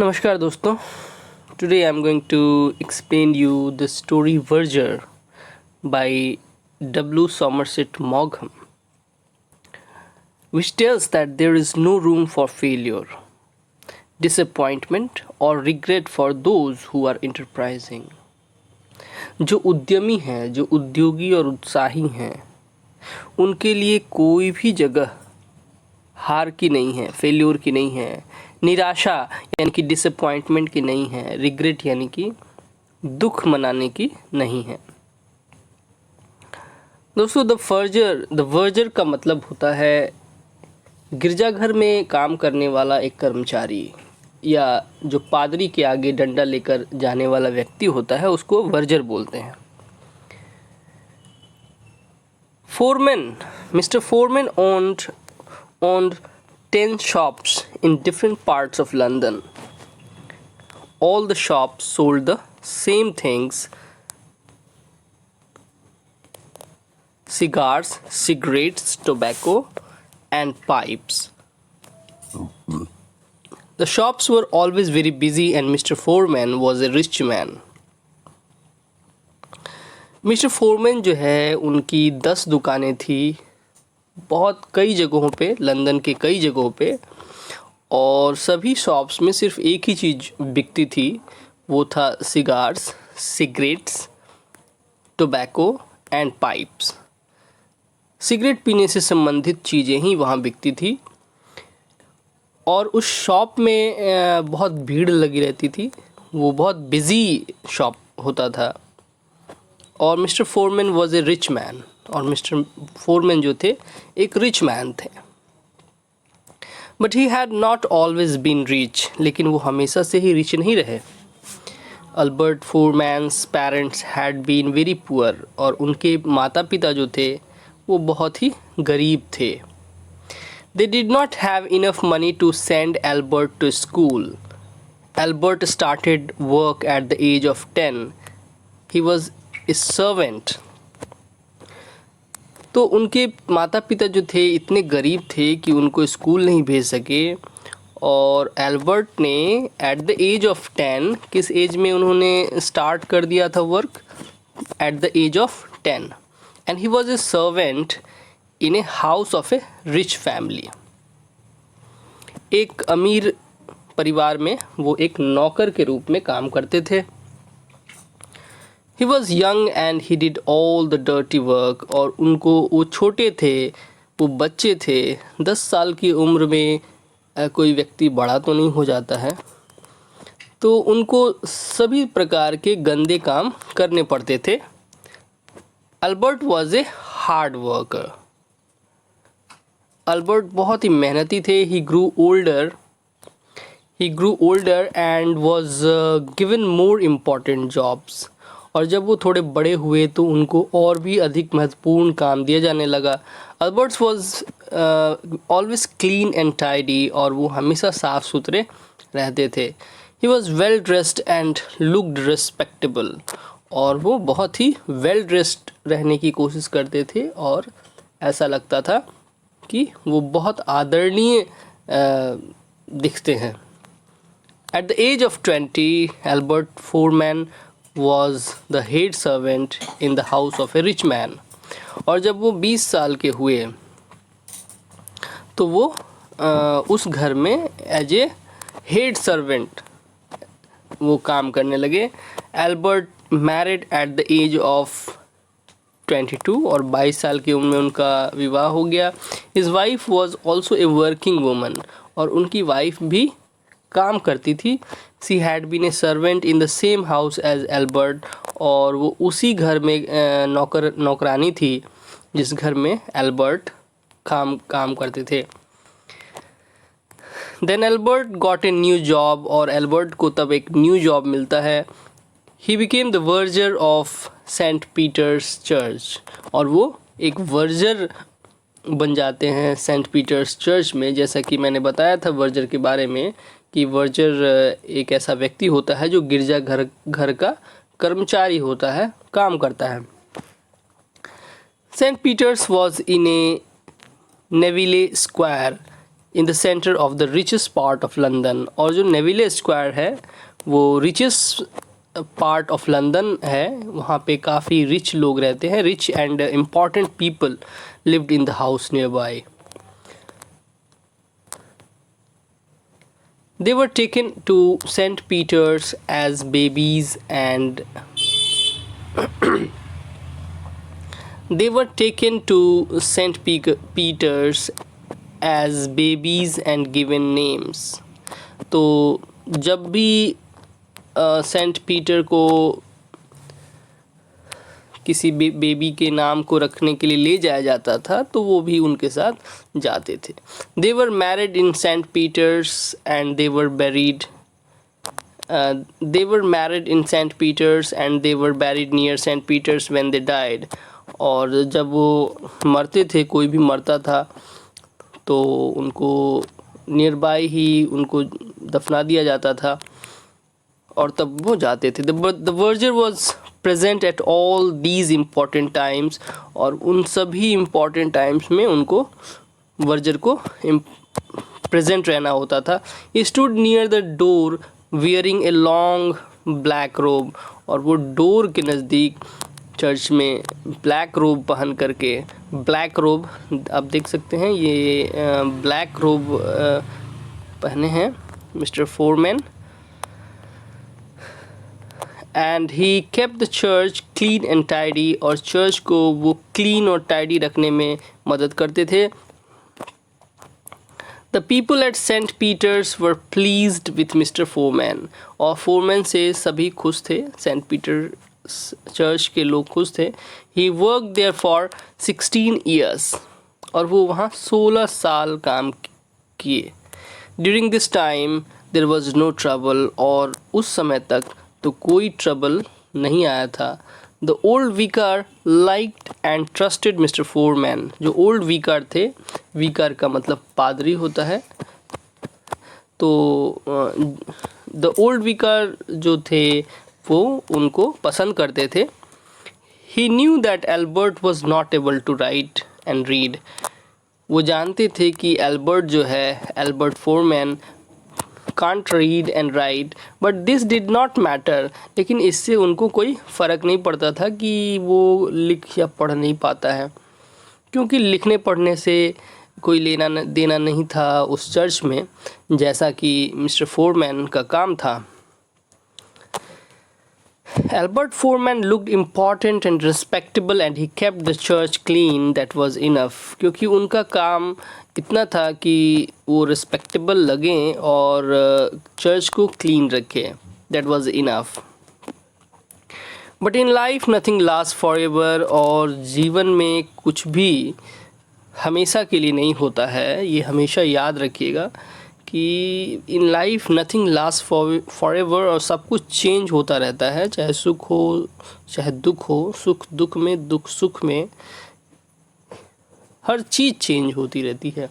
नमस्कार दोस्तों. Today I'm going to explain you the story Verger by W. Somerset Maugham, which tells that there is no room for failure, disappointment or regret for those who are enterprising. जो उद्यमी हैं, जो उद्योगी और उत्साही हैं, उनके लिए कोई भी जगह हार की नहीं है, फेल्योर की नहीं है, निराशा यानी कि डिसअपॉइंटमेंट की नहीं है, रिग्रेट यानी कि दुख मनाने की नहीं है. दोस्तों, द वर्जर का मतलब होता है गिरजाघर में काम करने वाला एक कर्मचारी, या जो पादरी के आगे डंडा लेकर जाने वाला व्यक्ति होता है उसको वर्जर बोलते हैं. Foreman, mister foreman owned 10 shops in different parts of London. All the shops sold the same things: cigars, cigarettes, tobacco, and pipes. The shops were always very busy, and Mr. Foreman was a rich man. Mister Foreman जो है उनकी 10 दुकानें थी, बहुत कई जगहों पे, London के कई जगहों पे, और सभी शॉप्स में सिर्फ एक ही चीज़ बिकती थी, वो था cigars, cigarettes, tobacco and pipes. Cigarette पीने से संबंधित चीज़ें ही वहाँ बिकती थी, और उस शॉप में बहुत भीड़ लगी रहती थी. वो बहुत बिज़ी शॉप होता था. और mister Foreman was a rich man, और मिस्टर फोरमैन जो थे एक रिच मैन थे. But he had not always been rich, लेकिन वो हमेशा से ही रिच नहीं रहे. Albert Foreman's parents had been very poor, और उनके माता पिता जो थे वो बहुत ही गरीब थे. They did not have enough money to send Albert to school. Albert started work at the age of 10. He was a servant. तो उनके माता पिता जो थे इतने गरीब थे कि उनको स्कूल नहीं भेज सके, और एल्बर्ट ने एट द एज ऑफ 10, किस एज में उन्होंने स्टार्ट कर दिया था work? At the age of 10. And he was a servant in a house of a rich family. एक अमीर परिवार में वो एक नौकर के रूप में काम करते थे. He was young and he did all the dirty work. और उनको, वो छोटे थे, वो बच्चे थे. 10 साल की उम्र में कोई व्यक्ति बड़ा तो नहीं हो जाता है, तो उनको सभी प्रकार के गंदे काम करने पड़ते थे. Albert was a hard worker. Albert बहुत ही मेहनती थे. He grew older and was given more important jobs. और जब वो थोड़े बड़े हुए तो उनको और भी अधिक महत्वपूर्ण काम दिया जाने लगा. Albert's was always clean and tidy, और वो हमेशा साफ़ सुथरे रहते थे. He was well dressed and looked respectable. और वो बहुत ही वेल ड्रेस्ड रहने की कोशिश करते थे, और ऐसा लगता था कि वो बहुत आदरणीय दिखते हैं. At the age of 20, Albert Foreman was the head servant in the house of a rich man. और जब वो 20 साल के हुए तो वो उस घर में एज ए हेड सर्वेंट वो काम करने लगे. Albert married at the age of 22, और 22 साल की उम्र में उनका विवाह हो गया. His wife was also a working woman, और उनकी वाइफ भी काम करती थी. She had been a servant in the same house as Albert, और वो उसी घर में नौकरानी थी जिस घर में एल्बर्ट काम करते थे. Then Albert got a new job, और एल्बर्ट को तब एक न्यू जॉब मिलता है. He became the verger of Saint Peter's church, और वो एक वर्जर बन जाते हैं सेंट पीटर्स चर्च में. जैसा कि मैंने बताया था वर्जर के बारे में कि वर्जर एक ऐसा व्यक्ति होता है जो गिरजा घर का कर्मचारी होता है, काम करता है. Saint Peter's was in a Neville Square in the centre of the richest part of London. और जो नेविले स्क्वायर है वो रिचेस्ट पार्ट ऑफ लंदन है, वहाँ पे काफ़ी रिच लोग रहते हैं, rich and important people lived in the house near by. They were taken to St. Peter's as babies and they were taken to St. Peter's as babies and given names। तो जब भी Saint Peter को किसी baby के नाम को रखने के लिए ले जाया जाता था तो वो भी उनके साथ जाते थे। They were married in Saint Peter's and they were buried in Saint Peter's and they were buried near Saint Peter's when they died. और जब वो मरते थे, कोई भी मरता था तो उनको नियर बाय ही उनको दफना दिया जाता था और तब वो जाते थे। The verger was present at all these important times. और उन सभी इम्पॉर्टेंट टाइम्स में उनको वर्जर को प्रेजेंट रहना होता था। He stood near the door wearing a long black रोब। और वो डोर के नज़दीक चर्च में ब्लैक रोब पहन करके, ब्लैक रोब आप देख सकते हैं, ये ब्लैक रोब पहने हैं mister foreman. And he kept the church clean and tidy. और चर्च को वो क्लीन और टाइडी रखने में मदद करते थे। The people at Saint Peter's were pleased with Mr Foreman. और फोरमैन से सभी खुश थे, सेंट पीटर चर्च के लोग खुश थे। He work there for 16 years. और वो वहाँ 16 साल काम किए। During this time there was no trouble. और उस समय तक तो कोई ट्रबल नहीं आया था। द ओल्ड विकार liked and trusted mister Foreman. जो ओल्ड विकार थे, विकार का मतलब पादरी होता है, तो द ओल्ड विकार जो थे वो उनको पसंद करते थे। He knew that Albert was not able to write and read. वो जानते थे कि एल्बर्ट जो है, Albert Foreman can't read and write, but this did not matter। लेकिन इससे उनको कोई फ़र्क नहीं पड़ता था कि वो लिख या पढ़ नहीं पाता है, क्योंकि लिखने पढ़ने से कोई लेना देना नहीं था उस चर्च में, जैसा कि मिस्टर फोरमैन का काम था। Albert Foreman looked important and respectable and he kept the church clean, that was enough। क्योंकि उनका काम इतना था कि वो रिस्पेक्टेबल लगें और चर्च को क्लीन रखें, that was enough। But in life nothing lasts forever। और जीवन में कुछ भी हमेशा के लिए नहीं होता है, ये हमेशा याद रखिएगा कि in life nothing last for ever. और सब कुछ चेंज होता रहता है, चाहे सुख हो चाहे दुख हो, सुख दुख में, दुख सुख में, हर चीज़ चेंज होती रहती है।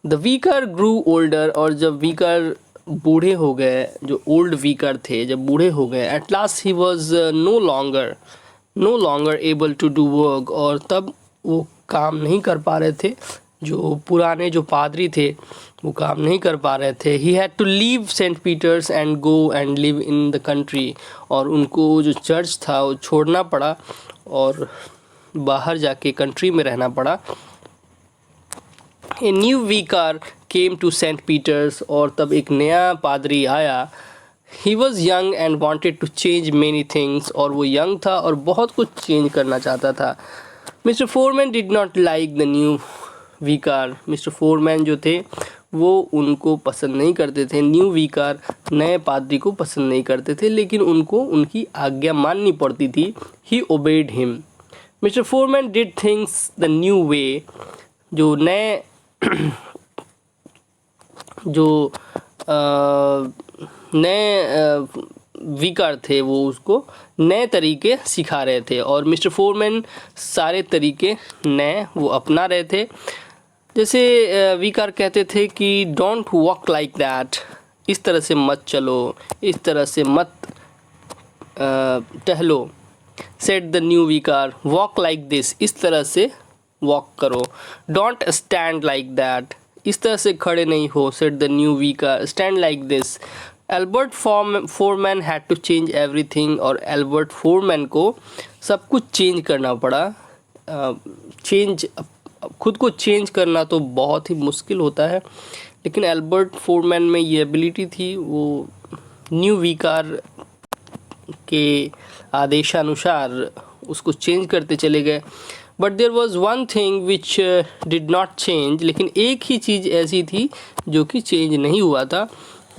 The vicar grew older. और जब वीकर बूढ़े हो गए, जो ओल्ड वीकर थे जब बूढ़े हो गए, at last he was no longer able to do work. और तब वो काम नहीं कर पा रहे थे, जो पुराने जो पादरी थे वो काम नहीं कर पा रहे थे। He had to leave Saint Peter's and go and live in the country. और उनको जो चर्च था वो छोड़ना पड़ा और बाहर जाके कंट्री में रहना पड़ा। ए न्यू विकार केम टू सेंट पीटर्स। और तब एक नया पादरी आया। He was young and wanted to change many things. और वो यंग था और बहुत कुछ चेंज करना चाहता था। Mister Foreman did not like the new विकार। मिस्टर फोरमैन जो थे वो उनको पसंद नहीं करते थे, न्यू विकार नए पादरी को पसंद नहीं करते थे, लेकिन उनको उनकी आज्ञा माननी पड़ती थी। He obeyed him. Mister Foreman did things the new way. जो नए विकार थे वो उसको नए तरीके सिखा रहे थे और मिस्टर फोरमैन सारे तरीके नए वो अपना रहे थे। जैसे विकार कहते थे कि डोंट वॉक लाइक दैट, इस तरह से मत चलो, इस तरह से मत टहलो। सेड द न्यू विकार, वॉक लाइक दिस, इस तरह से वॉक करो। डोंट स्टैंड लाइक दैट, इस तरह से खड़े नहीं हो, said the new vicar, stand like this. Albert Foreman had to change everything, और एल्बर्ट फोरमैन को सब कुछ चेंज करना पड़ा। चेंज, खुद को चेंज करना तो बहुत ही मुश्किल होता है, लेकिन एल्बर्ट फोरमैन में ये एबिलिटी थी, वो न्यू वीकार के आदेशानुसार उसको चेंज करते चले गए। But there was one thing which did not change, लेकिन एक ही चीज़ ऐसी थी जो कि चेंज नहीं हुआ था।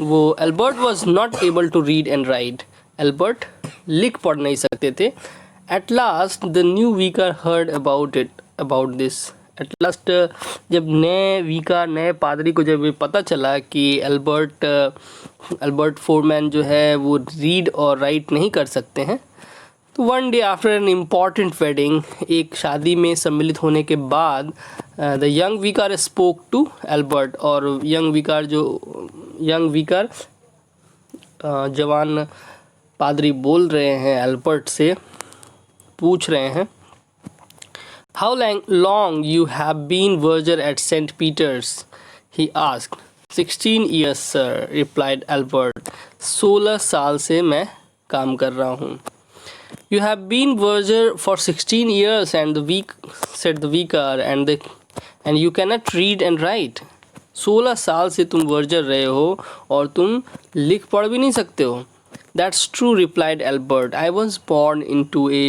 वो Albert was not able to read and write, Albert लिख पढ़ नहीं सकते थे। At last the new vicar heard about this. At last जब नए पादरी को जब ये पता चला कि एल्बर्ट फोरमैन जो है वो रीड और राइट नहीं कर सकते हैं, तो one day after an important wedding, एक शादी में सम्मिलित होने के बाद, द यंग विकार स्पोक टू एल्बर्ट, और यंग विकार जवान पादरी बोल रहे हैं एल्बर्ट से, पूछ रहे हैं, how long you have been verger at Saint Peter's, he asked. 16 years sir, replied Albert. 16 साल से मैं काम कर रहा हूँ। You have been verger for 16 years, said the vicar, and you cannot read and write. 16 साल से तुम वर्जर रहे हो और तुम लिख पढ़ भी नहीं सकते हो। That's true, replied Albert. I was born into a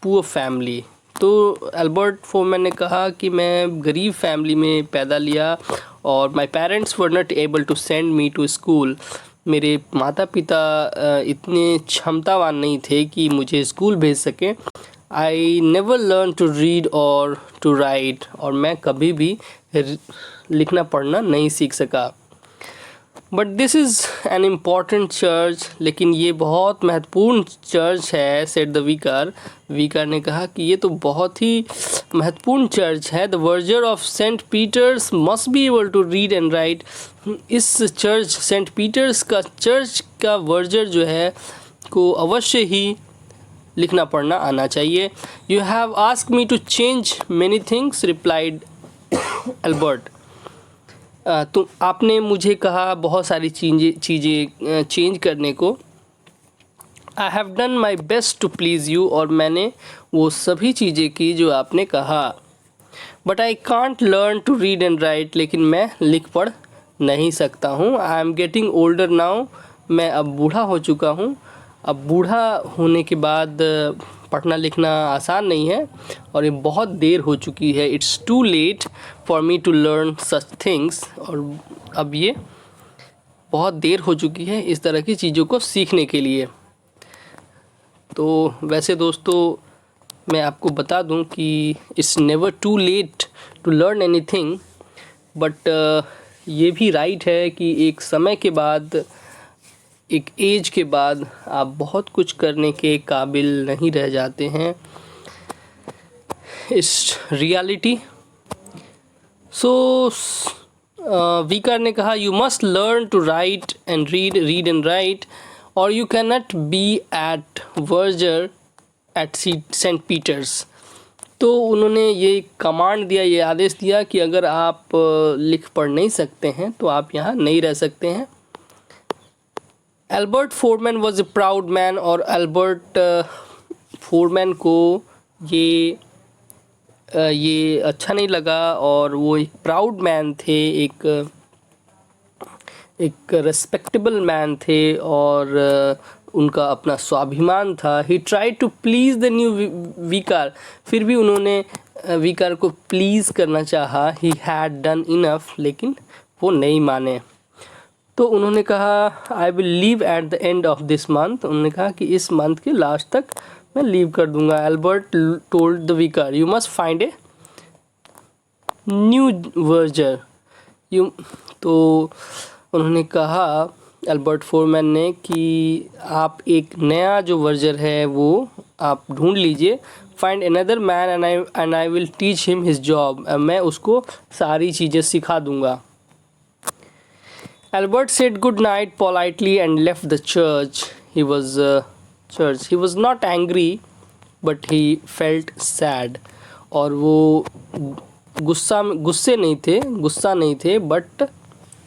poor family. तो एल्बर्ट फोरमैन ने कहा कि मैं गरीब फैमिली में पैदा लिया, और my parents were not able to send me to school. मेरे माता पिता इतने क्षमतावान नहीं थे कि मुझे स्कूल भेज सकें। I never learn to read और टू राइट, और मैं कभी भी लिखना पढ़ना नहीं सीख सका। But this is an important church, लेकिन ये बहुत महत्वपूर्ण चर्च है, सेड द विकार। विकार ने कहा कि ये तो बहुत ही महत्वपूर्ण चर्च है। The verger of Saint Peter's must be able to read and write. इस चर्च, सेंट पीटर्स का चर्च का वर्जर जो है को अवश्य ही लिखना पढ़ना आना चाहिए। You have asked me to change many things, replied Albert. आपने मुझे कहा बहुत सारी चीज़ें चेंज करने को। I have done my best to please you, और मैंने वो सभी चीज़ें की जो आपने कहा। But I can't learn to read and write, लेकिन मैं लिख पढ़ नहीं सकता हूँ। I am getting older now, मैं अब बूढ़ा हो चुका हूँ। अब बूढ़ा होने के बाद पढ़ना लिखना आसान नहीं है, और ये बहुत देर हो चुकी है। It's too late for me to learn such things, और अब ये बहुत देर हो चुकी है इस तरह की चीज़ों को सीखने के लिए। तो वैसे दोस्तों, मैं आपको बता दूं कि it's never too late to learn anything, but ये भी राइट है कि एक समय के बाद, एक एज के बाद आप बहुत कुछ करने के काबिल नहीं रह जाते हैं। इस रियलिटी। सो विकार ने कहा, you must learn to write and read and write, और you can not be at verger at Saint Peter's. तो उन्होंने ये कमांड दिया, ये आदेश दिया कि अगर आप लिख पढ़ नहीं सकते हैं तो आप यहाँ नहीं रह सकते हैं। Albert foreman was A proud man, और एल्बर्ट फोरमैन को ये अच्छा नहीं लगा, और वो एक प्राउड मैन थे, एक रिस्पेक्टेबल मैन थे, और उनका अपना स्वाभिमान था। He tried to please the new vicar, फिर भी उन्होंने विकार को प्लीज़ करना चाहा। ही हैड डन इनफ, लेकिन वो नहीं माने। तो उन्होंने कहा, I will leave at the end of this month. उन्होंने कहा कि इस मंथ के लास्ट तक मैं लीव कर दूंगा। Albert told the vicar, you must find a new verger. तो उन्होंने कहा एल्बर्ट फोरमैन ने कि आप एक नया जो वर्जर है वो आप ढूंढ लीजिए। Find another man and I will teach him his job. मैं उसको सारी चीज़ें सिखा दूंगा। Albert said good night politely and left the church. He was not angry, but he felt sad. और वो गुस्सा नहीं थे, but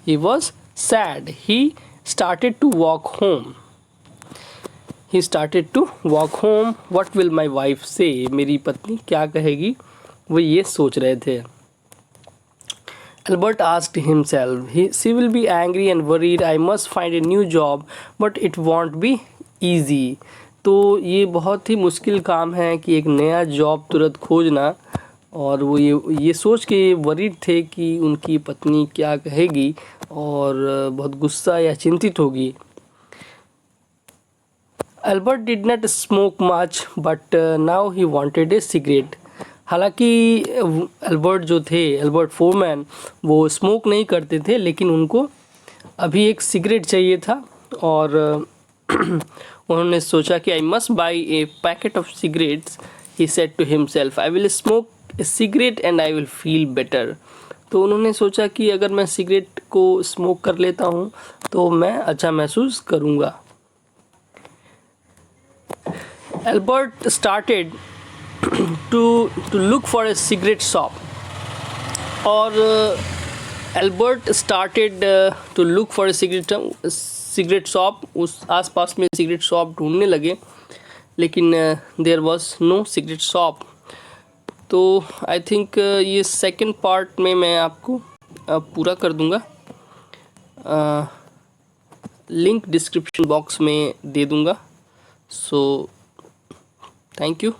he was sad. He started to walk home. What will my wife say, मेरी पत्नी क्या कहेगी, वो ये सोच रहे थे। Albert asked himself, she will be angry and worried. I must find a new job, but it won't be easy. तो ये बहुत ही मुश्किल काम है कि एक नया जॉब तुरंत खोजना, और वो ये सोच के वरीड थे कि उनकी पत्नी क्या कहेगी और बहुत गुस्सा या चिंतित होगी। Albert did not smoke much, but now he wanted a cigarette. हालांकि एल्बर्ट फोरमैन वो स्मोक नहीं करते थे, लेकिन उनको अभी एक सिगरेट चाहिए था, और उन्होंने सोचा कि I must buy a packet of cigarettes. He said to himself, I will smoke a cigarette and I will feel better. तो उन्होंने सोचा कि अगर मैं सिगरेट को स्मोक कर लेता हूँ तो मैं अच्छा महसूस करूँगा। Albert started to look for a cigarette shop, और Albert started to look for a cigarette shop. उस आसपास में सिगरेट शॉप ढूंढने लगे, लेकिन there was no cigarette shop. तो आई थिंक ये सेकंड पार्ट में मैं आपको पूरा कर दूंगा। लिंक डिस्क्रिप्शन बॉक्स में दे दूंगा। So thank you.